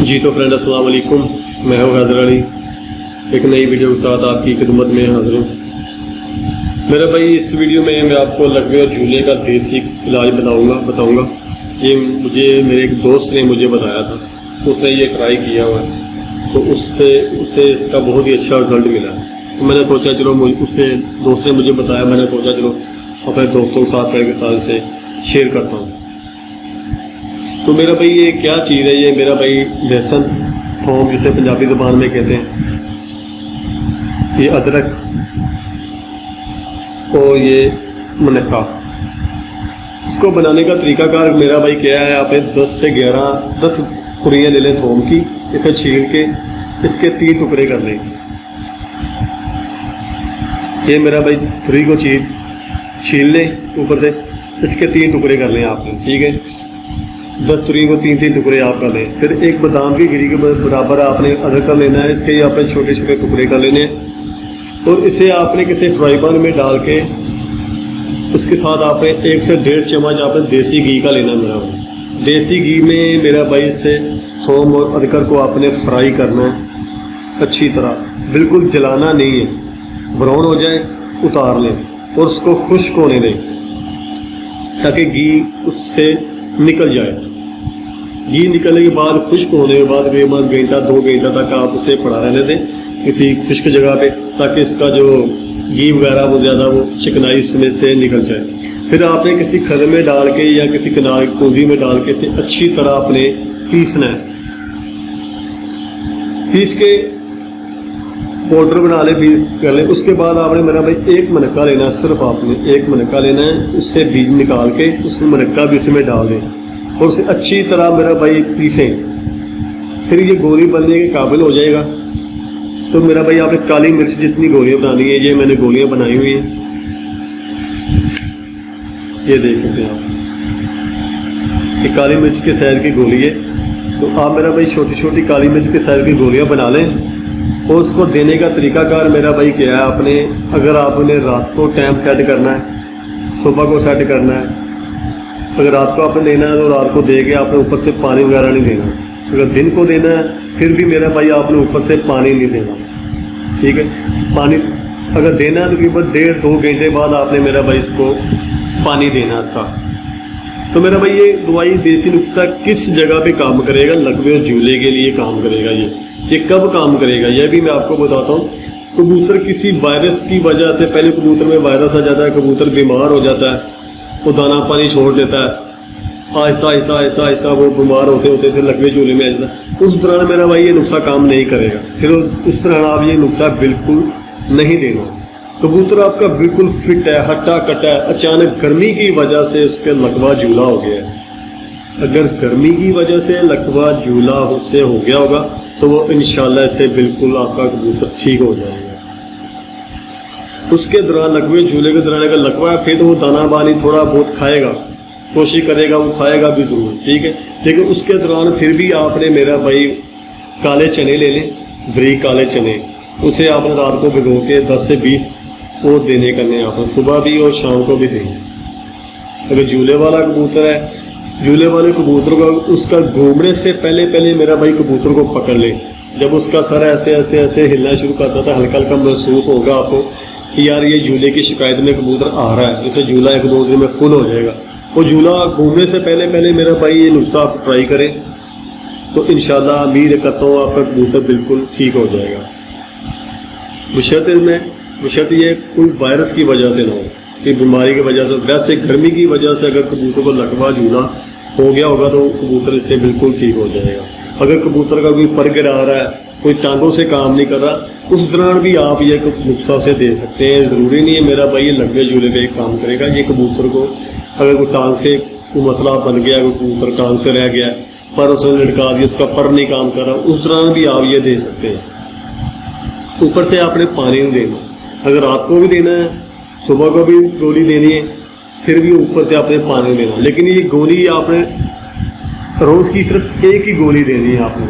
जी तो फ्रेंड अस्सलाम वालेकुम, मैं हूँ हैदर अली। एक नई वीडियो के साथ आपकी खिदमत में हाजिर हूँ। मेरे भाई इस वीडियो में मैं आपको लकवे और झूले का देसी इलाज बताऊँगा। ये मुझे मेरे एक दोस्त ने मुझे बताया था, उसने ये ट्राई किया हुआ है, तो उससे इसका बहुत ही अच्छा रिजल्ट मिला है। तो मैंने सोचा चलो उससे दोस्त ने मुझे बताया, मैंने सोचा चलो अपने दोस्तों के साथ इसे शेयर करता हूँ। तो मेरा भाई ये क्या चीज़ है, ये मेरा भाई लहसुन थोम जिसे पंजाबी ज़बान में कहते हैं, ये अदरक और ये मुनक्का। इसको बनाने का तरीकाकार मेरा भाई क्या है, आपने 10 कुरियाँ ले लें थोम की, इसे छील के इसके 3 टुकड़े कर लें। ये मेरा भाई तुरी को छील लें ऊपर से, इसके 3 टुकड़े कर लें आपने, ठीक है। 10 तुरी को 3 टुकड़े आप कर लें। फिर एक बादाम की गिरी के बराबर आपने अदरक कर लेना है, इसके ही आपने छोटे छोटे टुकड़े कर लेने हैं और इसे आपने किसी फ्राई पैन में डाल के उसके साथ आपने 1 से 1.5 चम्मच आपने देसी घी का लेना। मेरा देसी घी में मेरा भाई इससे थोम और अदरक को आपने फ्राई करना है अच्छी तरह, बिल्कुल जलाना नहीं है। ब्राउन हो जाए उतार लें और उसको खुश्क होने दें ताकि घी उससे निकल जाए। घी निकलने के बाद खुश्क होने के बाद करीबन घंटा 2 घंटा तक आप उसे पड़ा रहने दें किसी खुश्क जगह पे, ताकि इसका जो घी वगैरह वो ज़्यादा वो चिकनाई इसमें से निकल जाए। फिर आपने किसी खल में डाल के या किसी किनारे कूंदी में डाल के इसे अच्छी तरह आपने पीसना है। पीस के पाउडर बना ले, पीस कर ले। उसके बाद आपने मेरा भाई 1 मुनक्का लेना है, सिर्फ आपने 1 मुनक्का लेना है, उससे बीज निकाल के उस मुनक्का भी उसमें डाल दें और उसे अच्छी तरह मेरा भाई पीसें। फिर ये गोली बनने के काबिल हो जाएगा। तो मेरा भाई आपने काली मिर्च जितनी गोलियां बनानी है, ये मैंने गोलियां बनाई हुई हैं, ये देख सकते हैं आप। ये काली मिर्च के साइज की गोली है, तो आप मेरा भाई छोटी छोटी काली मिर्च के साइज की गोलियां बना लें। और उसको देने का तरीकाकार मेरा भाई क्या है, आपने अगर आपने रात को टाइम सेट करना है, सुबह को सेट करना है। अगर रात को आपने लेना है तो रात को दे के आपने ऊपर से पानी वगैरह नहीं देना। अगर दिन को देना है फिर भी मेरा भाई आपने ऊपर से पानी नहीं देना, ठीक है। पानी अगर देना है तो करीबन 1.5-2 घंटे बाद आपने मेरा भाई इसको पानी देना इसका। तो मेरा भाई ये दवाई देसी नुस्खा किस जगह पे काम करेगा, लकवे और झूले के लिए काम करेगा। ये कब काम करेगा यह भी मैं आपको बताता हूँ। कबूतर किसी वायरस की वजह से, पहले कबूतर में वायरस आ जाता है, कबूतर बीमार हो जाता है, वो दाना पानी छोड़ देता है, आहिस्ता वो बीमार होते फिर लकवे झूले में आ जाता है। उस दौरान मेरा भाई ये नुस्खा काम नहीं करेगा। फिर उस तरह आप ये नुस्खा बिल्कुल नहीं देना। कबूतर आपका बिल्कुल फिट है, हट्टा कट्टा है, अचानक गर्मी की वजह से उसके लकवा झूला हो गया है। अगर गर्मी की वजह से लकवा झूला से हो गया होगा तो वो इंशाल्लाह से बिल्कुल आपका कबूतर ठीक हो जाएगा। उसके दौरान लकवे झूले के दौरान अगर लकवा है फिर तो वो दाना पानी थोड़ा बहुत खाएगा, कोशिश करेगा, वो खाएगा भी ज़रूर, ठीक है। लेकिन उसके दौरान फिर भी आपने मेरा भाई काले चने ले लें, बरीक काले चने, उसे आपने रात को भिगो के 10 से 20 वो देने करने आपने, सुबह भी और शाम को भी दें। अगर झूले वाला कबूतर है, झूले वाले कबूतर को उसका घूमने से पहले मेरा भाई कबूतर को पकड़ ले। जब उसका सर ऐसे हिलना शुरू करता था, हल्का हल्का महसूस होगा आपको कि यार ये झूले की शिकायत में कबूतर आ रहा है, जैसे झूला 1-2 दिन में फुल हो जाएगा। वो झूला घूमने से पहले मेरा भाई ये नुस्खा आप ट्राई करें तो इंशाल्लाह उम्मीद करता हूँ आपका कबूतर बिल्कुल ठीक हो जाएगा। बशर्त ये कोई वायरस की वजह से ना हो, कि बीमारी की वजह से। वैसे गर्मी की वजह से अगर कबूतर को लकवा झूला हो गया होगा तो कबूतर इससे बिल्कुल ठीक हो जाएगा। अगर कबूतर का कोई पर गिरा रहा है, कोई टांगों से काम नहीं कर रहा, उस दौरान भी आप ये नुस्खा से दे सकते हैं। ज़रूरी नहीं है मेरा भाई ये लकवे झूले पे काम करेगा। ये कबूतर को अगर कोई टांग से कोई मसला बन गया, कोई कबूतर टांग से रह गया, पर उसने लटका दिया, उसका पर नहीं काम कर रहा, उस दौरान भी आप ये दे सकते हैं। ऊपर से आपने पानी नहीं देना। अगर रात को भी देना है, सुबह को भी गोली देनी है, फिर भी ऊपर से आपने पानी देना। लेकिन ये गोली आपने रोज़ की सिर्फ 1 ही गोली देनी है आपने।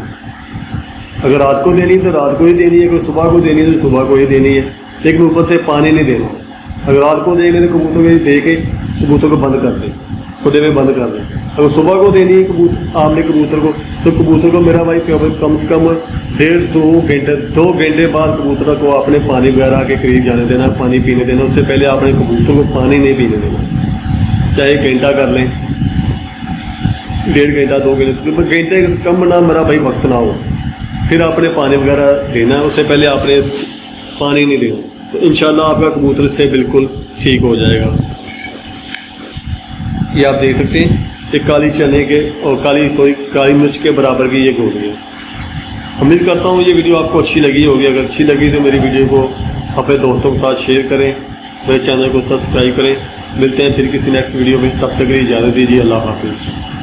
अगर रात को देनी है तो रात को ही देनी है, कोई सुबह को देनी है तो सुबह को ही देनी है, लेकिन ऊपर से पानी नहीं देना। अगर रात को देंगे तो कबूतर को दे के कबूतर को बंद कर दें, खुले में बंद कर दें। अगर सुबह को देनी है आपने कबूतर को, तो कबूतर को मेरा भाई कम से कम 2 घंटे बाद कबूतर को आपने पानी वगैरह के करीब जाने देना, पानी पीने देना। उससे पहले आपने कबूतर को पानी नहीं पीने देना, चाहे घंटा कर लें, 1.5 घंटा 2 घंटे से कम ना मेरा भाई वक्त ना हो, फिर आपने पानी वगैरह देना है। उससे पहले आपने पानी नहीं देना, तो इंशाल्लाह आपका कबूतर से बिल्कुल ठीक हो जाएगा। ये आप देख सकते हैं कि काली चने के और काली मिर्च के बराबर की ये गोली है। उम्मीद करता हूँ ये वीडियो आपको अच्छी लगी होगी। अगर अच्छी लगी तो मेरी वीडियो को अपने दोस्तों के साथ शेयर करें, मेरे चैनल को सब्सक्राइब करें। मिलते हैं फिर किसी नेक्स्ट वीडियो में, तब तक के लिए इजाज़त दीजिए। अल्लाह हाफिज़।